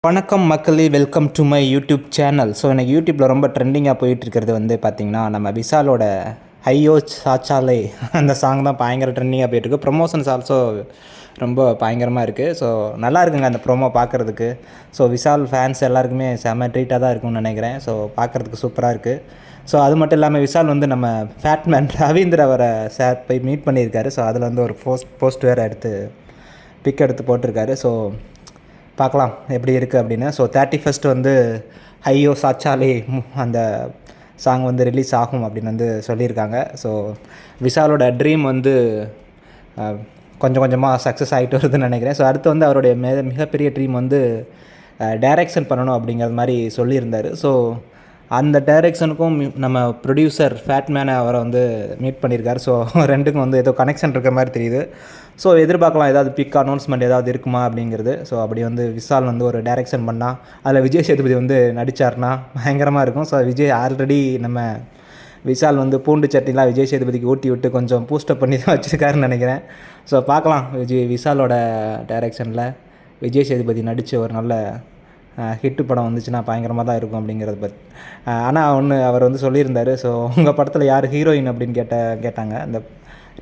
வணக்கம் மக்களே, welcome to my YouTube channel. So எனக்கு யூடியூப்பில் ரொம்ப ட்ரெண்டிங்காக போயிட்டுருக்கிறது வந்து பார்த்திங்கன்னா, நம்ம விஷாலோட ஐயோ சாச்சாலே அந்த சாங் தான் பயங்கர ட்ரெண்டிங்காக போயிட்டுருக்கு. ப்ரொமோஷன்ஸ் ஆல்சோ ரொம்ப பயங்கரமாக இருக்குது. ஸோ நல்லா இருக்குங்க அந்த ப்ரோமோ பார்க்குறதுக்கு. ஸோ விஷால் ஃபேன்ஸ் எல்லாருக்குமே செம்ம ட்ரீட்டாக தான் இருக்கும்னு நினைக்கிறேன். ஸோ பார்க்குறதுக்கு சூப்பராக இருக்குது. ஸோ அது மட்டும் இல்லாமல் விஷால் வந்து நம்ம ஃபேட்மேன் ரவீந்திர அவரை சார் போய் மீட் பண்ணியிருக்காரு. ஸோ அதில் வந்து ஒரு போஸ்ட் வேறு எடுத்து பிக் எடுத்து போட்டிருக்காரு. ஸோ பார்க்கலாம் எப்படி இருக்குது அப்படின்னு. ஸோ 31 வந்து ஐயோ சாச்சாலே அந்த சாங் வந்து ரிலீஸ் ஆகும் அப்படின்னு வந்து சொல்லியிருக்காங்க. ஸோ விஷாலோட ட்ரீம் வந்து கொஞ்சம் கொஞ்சமாக சக்ஸஸ் ஆகிட்டு வருதுன்னு நினைக்கிறேன். ஸோ அடுத்து வந்து அவருடைய மிகப்பெரிய ட்ரீம் வந்து டைரக்ஷன் பண்ணணும் அப்படிங்கிற மாதிரி சொல்லியிருந்தார். ஸோ அந்த டைரெக்ஷனுக்கும் நம்ம ப்ரொடியூசர் ஃபேட்மேனை அவரை வந்து மீட் பண்ணியிருக்காரு. ஸோ ரெண்டுக்கும் வந்து ஏதோ கனெக்ஷன் இருக்கிற மாதிரி தெரியுது. ஸோ எதிர்பார்க்கலாம் ஏதாவது பிக் அனௌன்ஸ்மெண்ட் ஏதாவது இருக்குமா அப்படிங்கிறது. ஸோ அப்படி வந்து விஷால் வந்து ஒரு டைரெக்ஷன் பண்ணால் அதில் விஜய் சேதுபதி வந்து நடித்தார்னா பயங்கரமாக இருக்கும். ஸோ விஜய் ஆல்ரெடி நம்ம விஷால் வந்து பூண்டு சட்னிலாம் விஜய் சேதுபதிக்கு ஊட்டி விட்டு கொஞ்சம் பூஸ்டப் பண்ணி தான் வச்சுருக்காருன்னு நினைக்கிறேன். ஸோ பார்க்கலாம் விஷாலோட டைரெக்ஷனில் விஜய் சேதுபதி நடித்த ஒரு நல்ல ஹிட்டு படம் வந்துச்சுன்னா பயங்கரமாக தான் இருக்கும் அப்படிங்கிறத பற்றி. ஆனால் ஒன்று அவர் வந்து சொல்லியிருந்தார். ஸோ உங்கள் படத்தில் யார் ஹீரோயின் அப்படின்னு கேட்டாங்க அந்த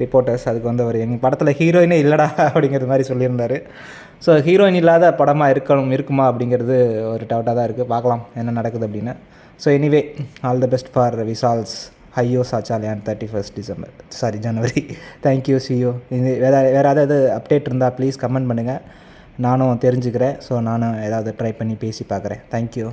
ரிப்போர்ட்டர்ஸ். அதுக்கு வந்து அவர் எங்கள் படத்தில் ஹீரோயினே இல்லைடா அப்படிங்கிற மாதிரி சொல்லியிருந்தார். ஸோ ஹீரோயின் இல்லாத படமாக இருக்குமா அப்படிங்கிறது ஒரு டவுட்டாக தான் இருக்குது. பார்க்கலாம் என்ன நடக்குது அப்படின்னு. So anyway, all the best for Vishal's ஐயோ சாச்சாலே ஆன் 31 ஜனவரி. Thank you, see you. இது வேறு ஏதாவது அப்டேட் இருந்தால் ப்ளீஸ் கமெண்ட் பண்ணுங்கள், நானும் தெரிஞ்சுக்கிறேன். ஸோ நானும் ஏதாவது ட்ரை பண்ணி பேசி பார்க்குறேன். தேங்க்யூ.